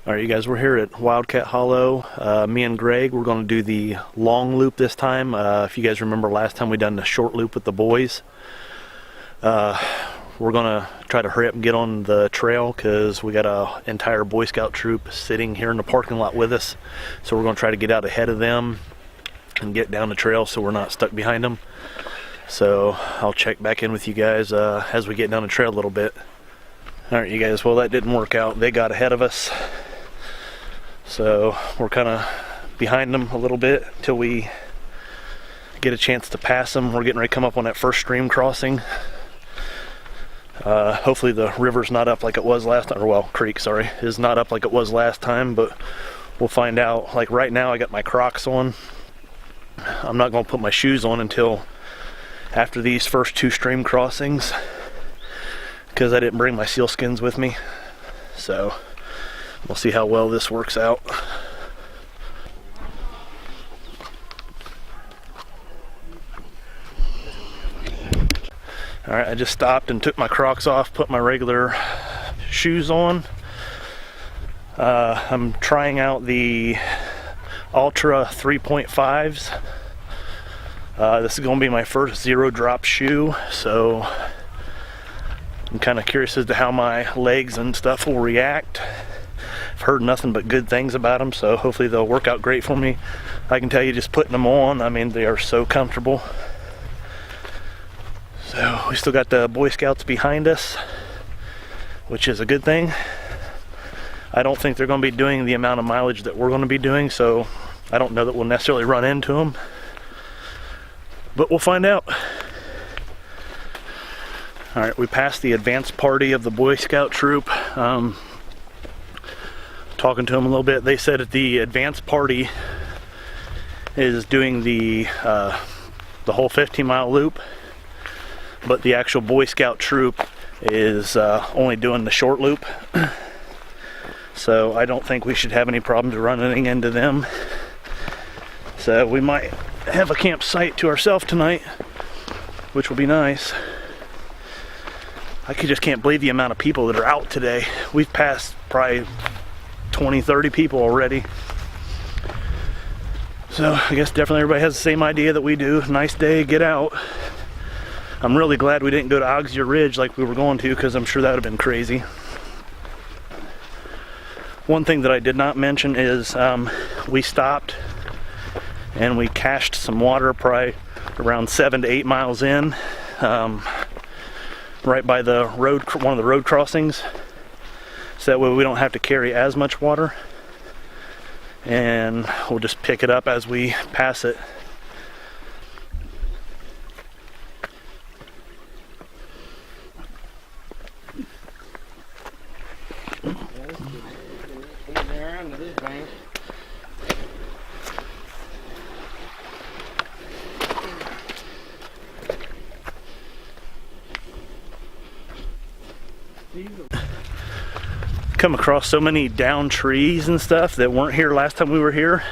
Alright, you guys, we're here at Wildcat Hollow. Me and Greg, we're going to do the long loop this time. If you guys remember last time we done the short loop with the boys. We're going to try to hurry up and get on the trail because we got an entire Boy Scout troop sitting here in the parking lot with us. So we're going to try to get out ahead of them and get down the trail so we're not stuck behind them. So I'll check back in with you guys as we get down the trail a little bit. Alright, you guys, well, that didn't work out. They got ahead of us. So we're kind of behind them a little bit until we get a chance to pass them. We're getting ready to come up on that first stream crossing. Hopefully the river's not up like it was last time, or well, creek, sorry, is not up like it was last time, but we'll find out. Like right now I got my Crocs on. I'm not going to put my shoes on until after these first two stream crossings because I didn't bring my sealskins with me. So we'll see how well this works out. Alright, I just stopped and took my Crocs off, put my regular shoes on. I'm trying out the Ultra 3.5s. This is going to be my first zero drop shoe, so I'm kind of curious as to how my legs and stuff will react. I've heard nothing but good things about them, so hopefully they'll work out great for me. I can tell you, just putting them on, I mean, they are so comfortable. So we still got the Boy Scouts behind us, which is a good thing. I don't think they're going to be doing the amount of mileage that we're going to be doing, so I don't know that we'll necessarily run into them, but we'll find out. Alright, we passed the advanced party of the Boy Scout troop. Talking to them a little bit, they said that the advanced party is doing the whole 15-mile loop, but the actual Boy Scout troop is only doing the short loop. So I don't think we should have any problems running into them. So we might have a campsite to ourselves tonight, which will be nice. I just can't believe the amount of people that are out today. We've passed probably 20-30 people already. So I guess definitely everybody has the same idea that we do. Nice day, get out. I'm really glad we didn't go to Auxier Ridge like we were going to, because I'm sure that would have been crazy. One thing that I did not mention is we stopped and we cached some water probably around 7 to 8 miles in, right by the road, one of the road crossings, so that way we don't have to carry as much water, and we'll just pick it up as we pass it. Come across so many down trees and stuff that weren't here last time we were here.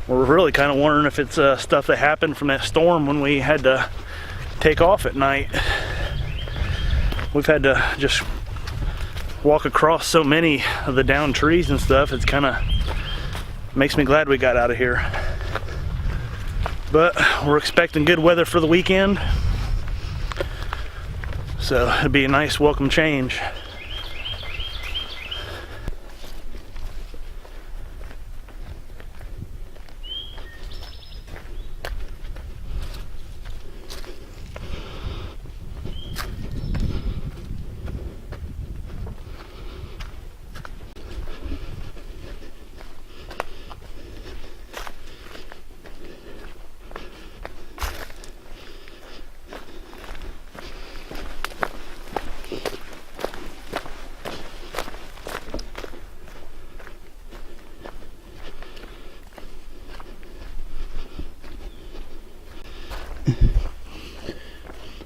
We're really kind of wondering if it's stuff that happened from that storm when we had to take off at night. We've had to just walk across so many of the down trees and stuff. It's kind of makes me glad we got out of here. But we're expecting good weather for the weekend, so it'd be a nice welcome change.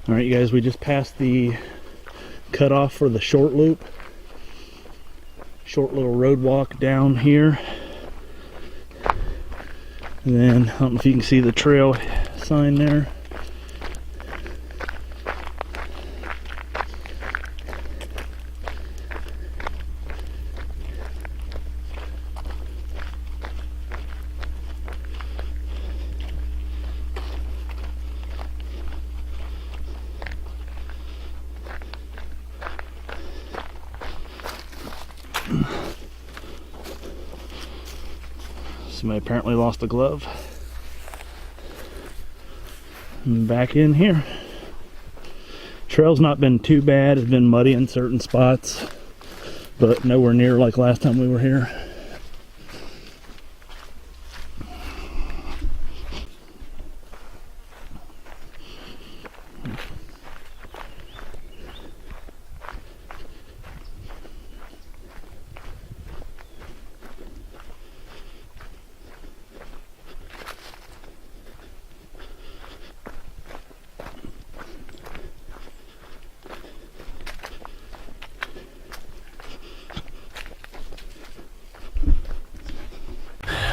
Alright, you guys, we just passed the cutoff for the short loop. Short little road walk down here. And then, I don't know if you can see the trail sign there. Somebody apparently lost a glove. And back in here. Trail's not been too bad. It's been muddy in certain spots, but nowhere near like last time we were here.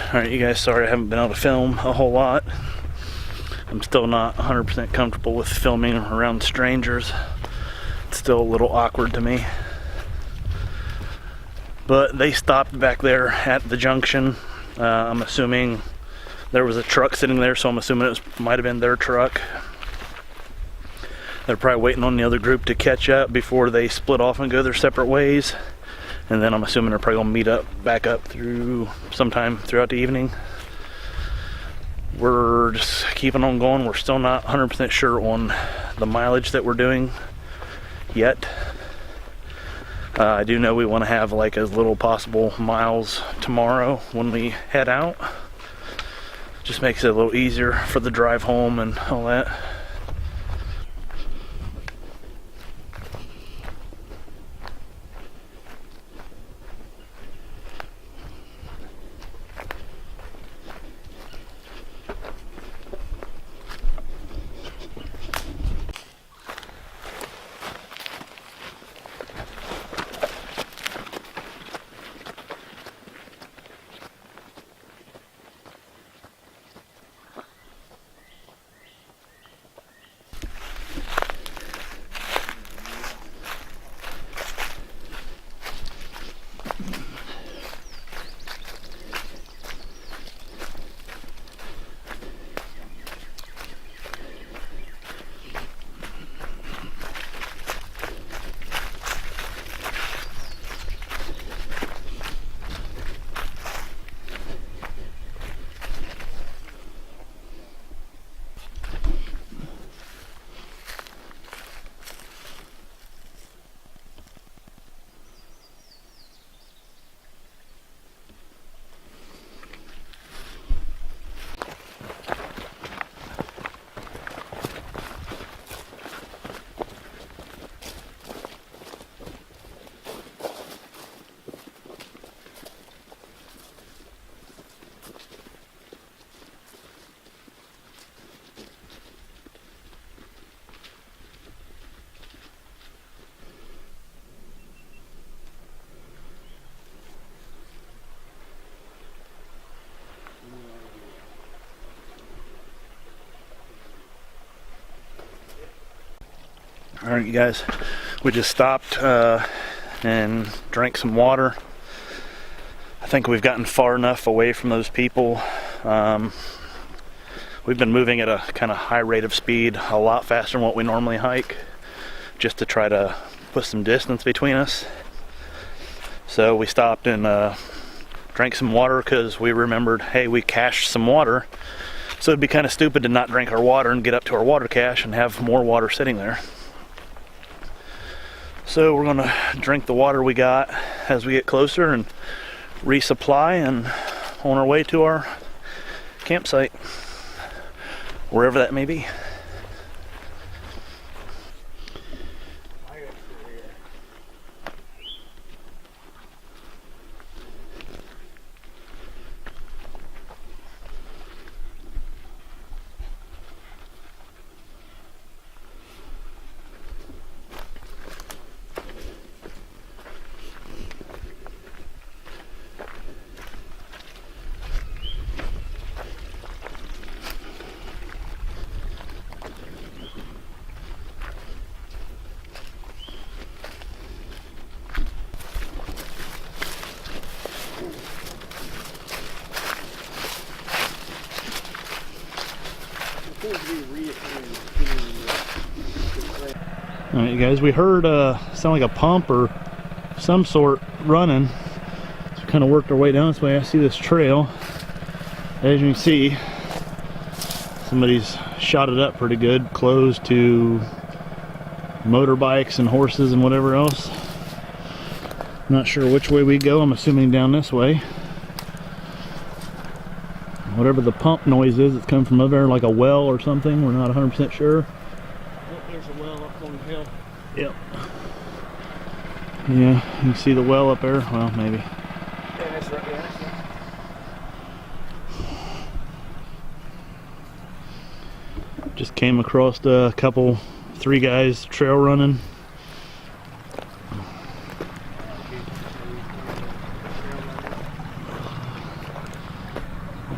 Alright, you guys, sorry I haven't been able to film a whole lot. I'm still not 100% comfortable with filming around strangers. It's still a little awkward to me. But they stopped back there at the junction. I'm assuming there was a truck sitting there, so I'm assuming it might have been their truck. They're probably waiting on the other group to catch up before they split off and go their separate ways. And then I'm assuming they're probably gonna meet up, back up through sometime throughout the evening. We're just keeping on going. We're still not 100% sure on the mileage that we're doing yet. I do know we want to have like as little possible miles tomorrow when we head out. Just makes it a little easier for the drive home and all that. Alright, you guys, we just stopped and drank some water. I think we've gotten far enough away from those people. We've been moving at a kind of high rate of speed, a lot faster than what we normally hike, just to try to put some distance between us. So we stopped and drank some water because we remembered, hey, we cached some water. So it'd be kind of stupid to not drink our water and get up to our water cache and have more water sitting there. So we're gonna drink the water we got as we get closer and resupply, and on our way to our campsite, wherever that may be. Alright, you guys, we heard sound like a pump or some sort running. kind of worked our way down this way. I see this trail. As you can see, somebody's shot it up pretty good, closed to motorbikes and horses and whatever else. Not sure which way we go. I'm assuming down this way. Whatever the pump noise is, it's coming from over there, like a well or something. We're not 100% sure. Oh, there's a well up on the hill. Yep. Yeah, you can see the well up there. Well, maybe. Yeah, that's right. Yeah, that's right. Just came across a couple, 3 guys trail running.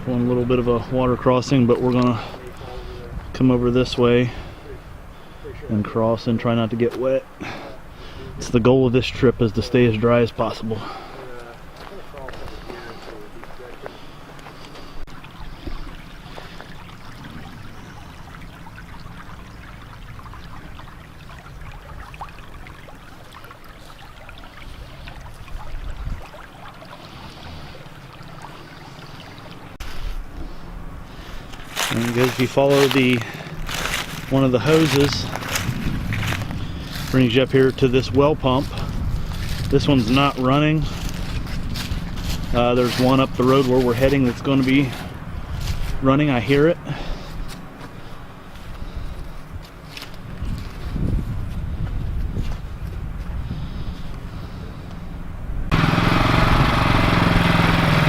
On a little bit of a water crossing, but we're gonna come over this way and cross and try not to get wet. It's the goal of this trip, is to stay as dry as possible. And because if you follow one of the hoses, brings you up here to this well pump. This one's not running. There's one up the road where we're heading that's going to be running. I hear it.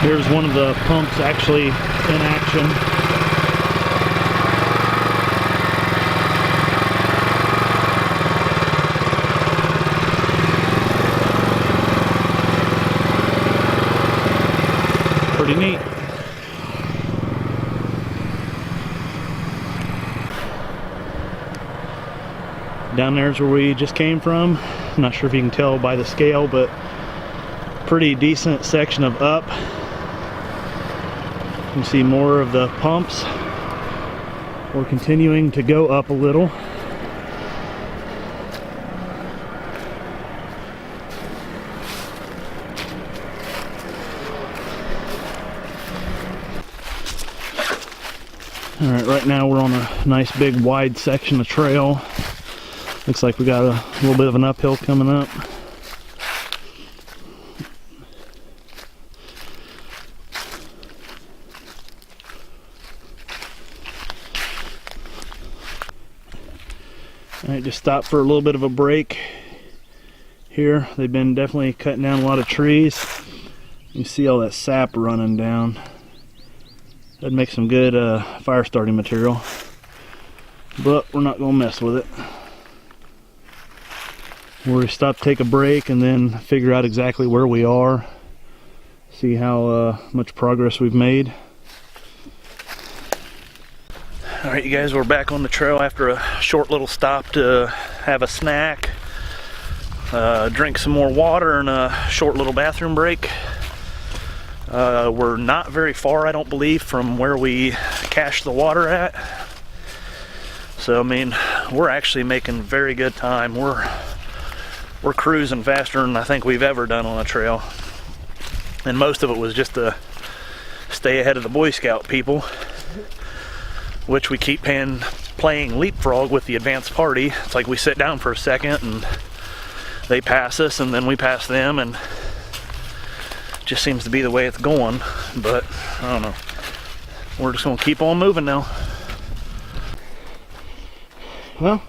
Here's one of the pumps actually in action. Pretty neat. Down there's where we just came from. I'm not sure if you can tell by the scale, but pretty decent section of up. You can see more of the pumps. We're continuing to go up a little. Alright, right now we're on a nice big wide section of trail. Looks like we got a little bit of an uphill coming up. Alright, just stopped for a little bit of a break here. They've been definitely cutting down a lot of trees. You see all that sap running down. That'd make some good fire starting material, but we're not going to mess with it. We're stop, take a break, and then figure out exactly where we are, see how much progress we've made. Alright, you guys, we're back on the trail after a short little stop to have a snack, drink some more water, and a short little bathroom break. We're not very far, I don't believe, from where we cached the water at. So, I mean, we're actually making very good time. We're cruising faster than I think we've ever done on a trail. And most of it was just to stay ahead of the Boy Scout people, which we keep playing leapfrog with the advanced party. It's like we sit down for a second and they pass us and then we pass them, and just seems to be the way it's going. But I don't know, we're just gonna keep on moving now. Well,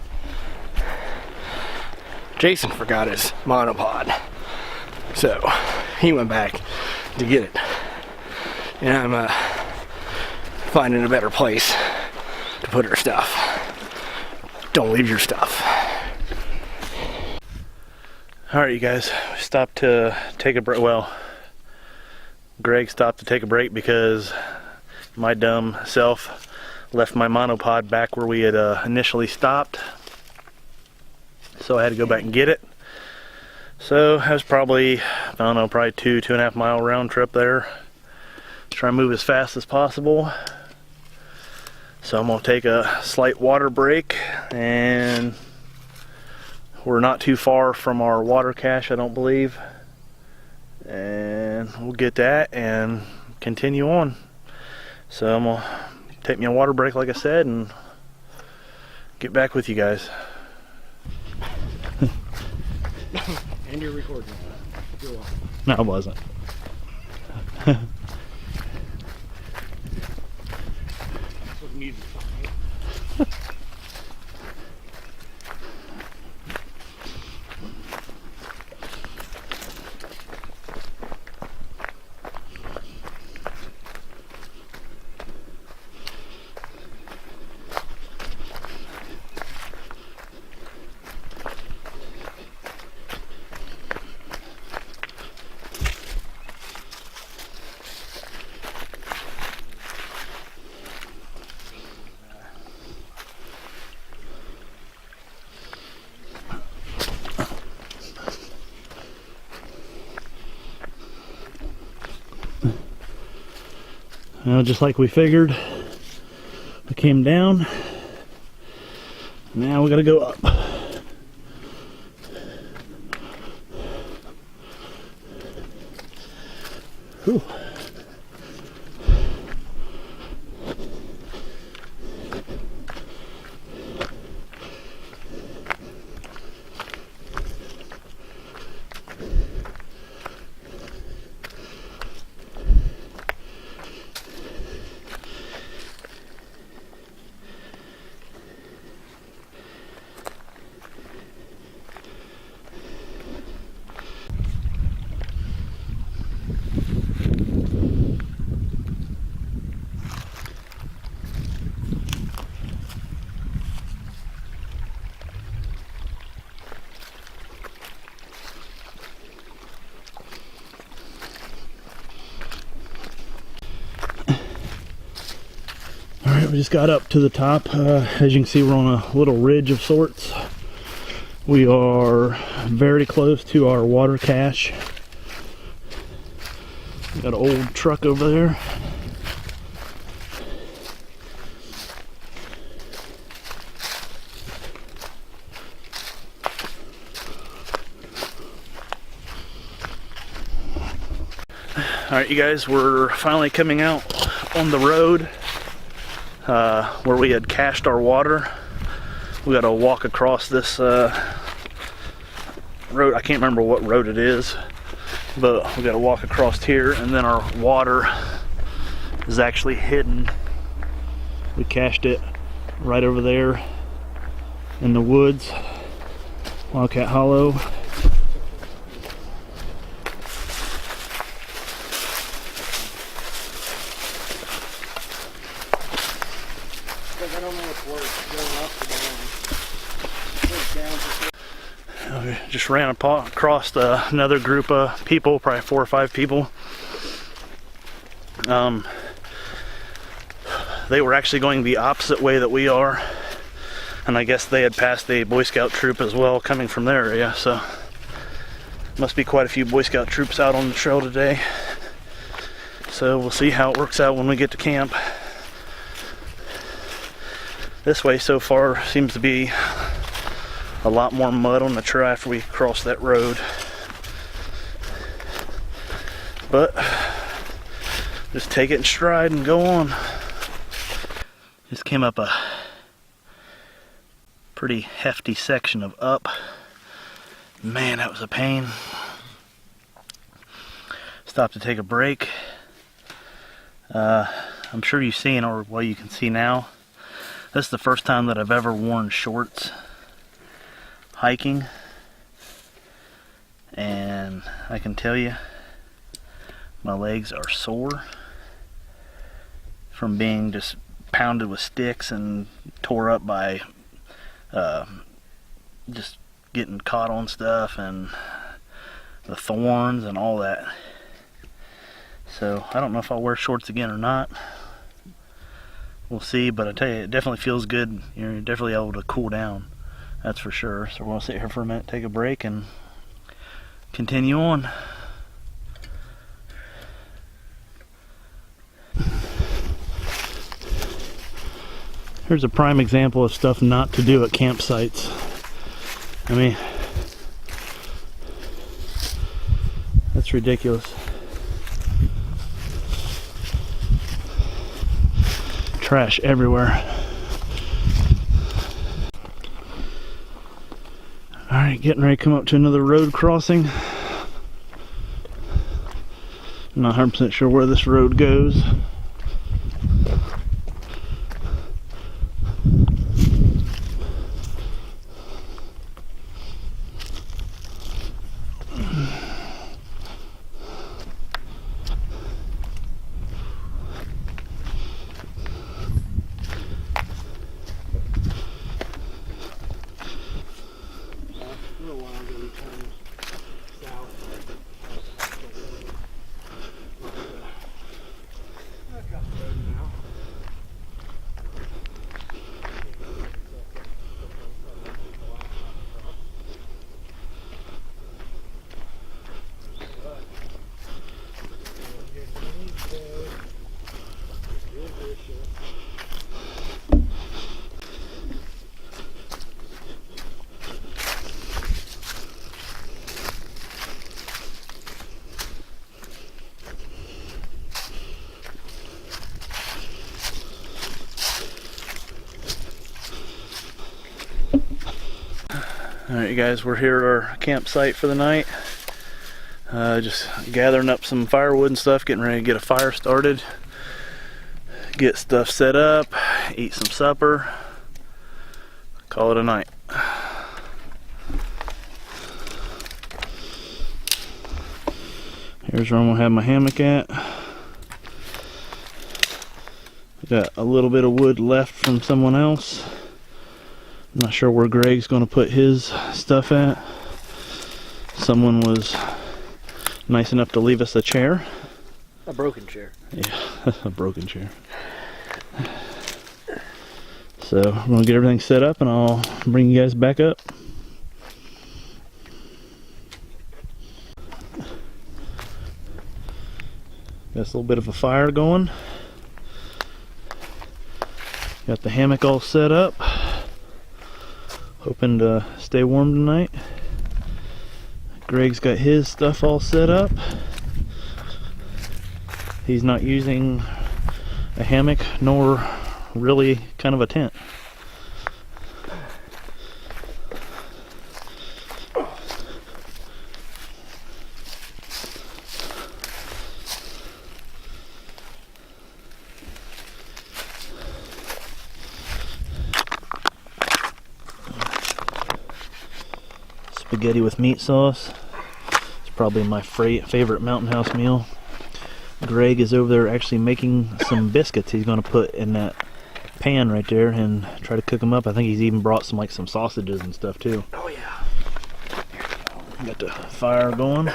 Jason forgot his monopod, so he went back to get it, and I'm finding a better place to put our stuff. Don't leave your stuff. Alright, you guys, we stopped to take a break. Well, Greg stopped to take a break because my dumb self left my monopod back where we had initially stopped, so I had to go back and get it. So that was probably, I don't know, probably 2.5 mile round trip there. Try and move as fast as possible. So I'm gonna take a slight water break, and we're not too far from our water cache, I don't believe. And and we'll get that and continue on. So I'm gonna take me a water break, like I said, and get back with you guys. And you're recording. No, I wasn't. Well, just like we figured, we came down. Now we gotta go up. Whew. We just got up to the top. As you can see, we're on a little ridge of sorts. We are very close to our water cache. We got an old truck over there. Alright, you guys, we're finally coming out on the road where we had cached our water. We got to walk across this road. I can't remember what road it is, but we got to walk across here, and then our water is actually hidden. We cached it right over there in the woods, Wildcat Hollow. I don't know what's worse, going up or down. We just ran across another group of people, probably 4 or 5 people. They were actually going the opposite way that we are, and I guess they had passed a Boy Scout troop as well coming from their area, so must be quite a few Boy Scout troops out on the trail today. So we'll see how it works out when we get to camp. This way so far seems to be a lot more mud on the trail after we cross that road. But just take it in stride and go on. Just came up a pretty hefty section of up. Man, that was a pain. Stopped to take a break. I'm sure you've seen, or well, you can see now, this is the first time that I've ever worn shorts hiking, and I can tell you my legs are sore from being just pounded with sticks and tore up by just getting caught on stuff and the thorns and all that. So I don't know if I'll wear shorts again or not. We'll see, but I tell you, it definitely feels good. You're definitely able to cool down, that's for sure. So we're going to sit here for a minute, take a break, and continue on. Here's a prime example of stuff not to do at campsites. I mean, that's ridiculous. Trash everywhere. Alright, getting ready to come up to another road crossing. I'm not 100% sure where this road goes. Alright you guys, we're here at our campsite for the night. Just gathering up some firewood and stuff, getting ready to get a fire started. Get stuff set up, eat some supper, call it a night. Here's where I'm going to have my hammock at. Got a little bit of wood left from someone else. I'm not sure where Greg's going to put his stuff at. Someone was nice enough to leave us a chair. A broken chair. Yeah, a broken chair. So we're going to get everything set up and I'll bring you guys back up. Got a little bit of a fire going. Got the hammock all set up. Hoping to stay warm tonight. Greg's got his stuff all set up. He's not using a hammock nor really kind of a tent. Spaghetti with meat sauce. It's probably my favorite Mountain House meal. Greg is over there actually making some biscuits he's going to put in that pan right there and try to cook them up. I think he's even brought some some sausages and stuff too. Oh yeah. Got the fire going.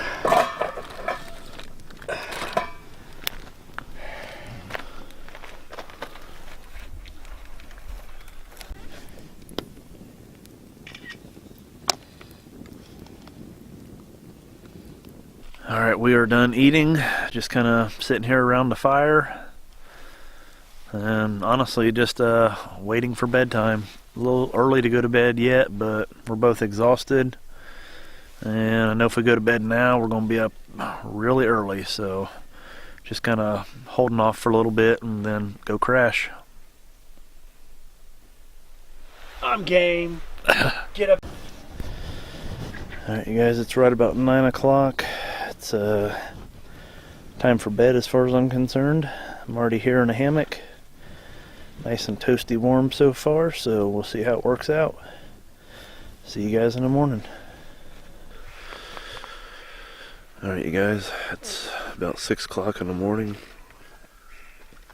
Alright, we are done eating, just kind of sitting here around the fire, and honestly just waiting for bedtime. A little early to go to bed yet, but we're both exhausted, and I know if we go to bed now we're going to be up really early, so just kind of holding off for a little bit and then go crash. I'm game. Get up. Alright you guys, it's right about 9 o'clock. It's time for bed as far as I'm concerned. I'm already here in a hammock. Nice and toasty warm so far, so we'll see how it works out. See you guys in the morning. Alright you guys, it's about 6 o'clock in the morning.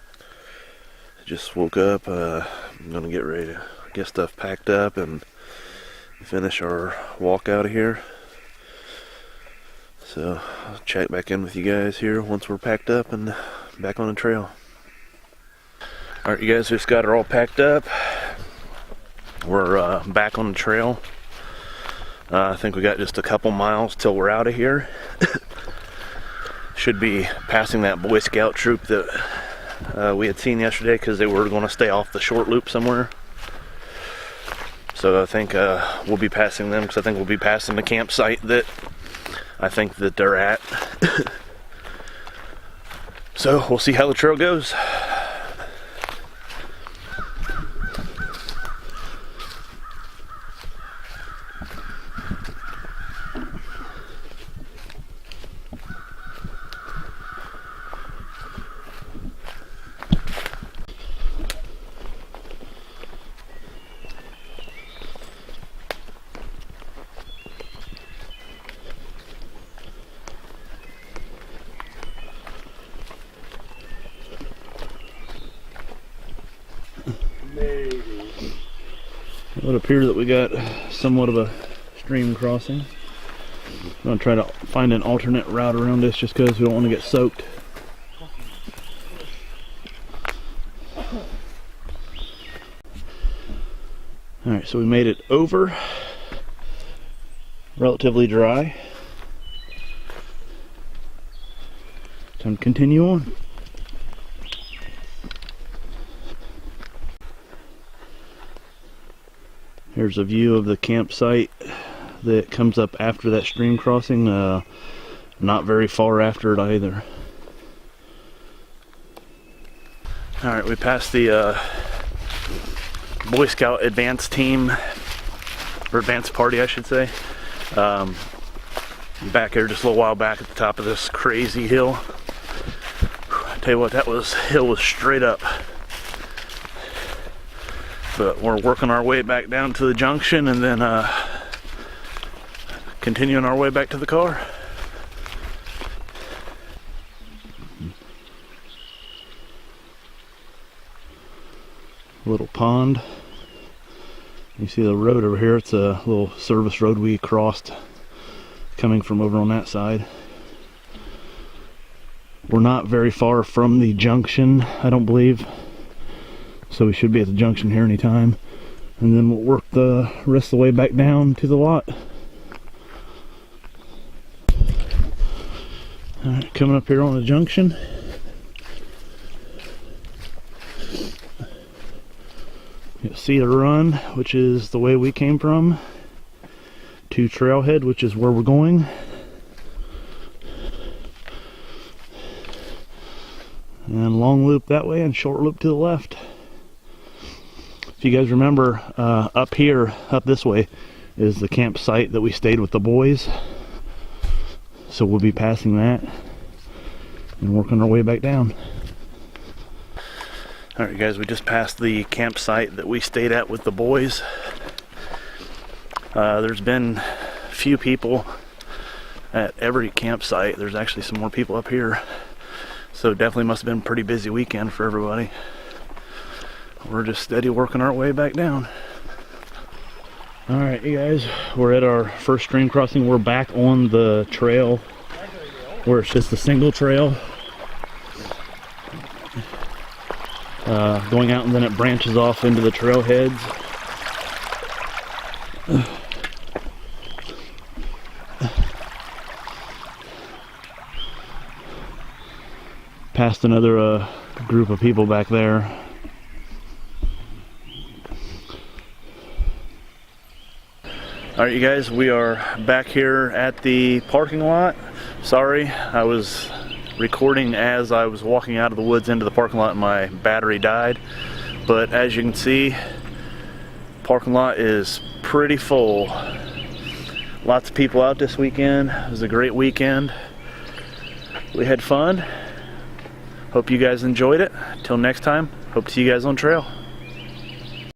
I just woke up. I'm gonna get ready to get stuff packed up and finish our walk out of here. So I'll check back in with you guys here once we're packed up and back on the trail. Alright you guys, just got it all packed up. We're back on the trail. I think we got just a couple miles till we're out of here. Should be passing that Boy Scout troop that we had seen yesterday because they were going to stay off the short loop somewhere. So I think we'll be passing them because I think we'll be passing the campsite that I think that they're at. So we'll see how the trail goes. It would appear that we got somewhat of a stream crossing. I'm going to try to find an alternate route around this just because we don't want to get soaked. Alright, so we made it over. Relatively dry. Time to continue on. Here's a view of the campsite that comes up after that stream crossing. Not very far after it either. Alright, we passed the Boy Scout advance team, or advance party I should say. Back here just a little while back at the top of this crazy hill. I tell you what, that hill was straight up. But we're working our way back down to the junction and then continuing our way back to the car. Little pond. You see the road over here, it's a little service road we crossed coming from over on that side. We're not very far from the junction, I don't believe. So we should be at the junction here anytime. And then we'll work the rest of the way back down to the lot. Alright, coming up here on the junction. You'll see the run, which is the way we came from, to Trailhead, which is where we're going. And long loop that way and short loop to the left. If you guys remember, up here, up this way, is the campsite that we stayed with the boys. So we'll be passing that and working our way back down. Alright guys, we just passed the campsite that we stayed at with the boys. There's been a few people at every campsite. There's actually some more people up here. So definitely must have been a pretty busy weekend for everybody. We're just steady working our way back down. Alright you guys, we're at our first stream crossing. We're back on the trail where it's just a single trail. Going out and then it branches off into the trailheads. Past another group of people back there. Alright you guys, we are back here at the parking lot. Sorry, I was recording as I was walking out of the woods into the parking lot and my battery died. But as you can see, parking lot is pretty full. Lots of people out this weekend. It was a great weekend. We had fun. Hope you guys enjoyed it. Till next time, hope to see you guys on trail.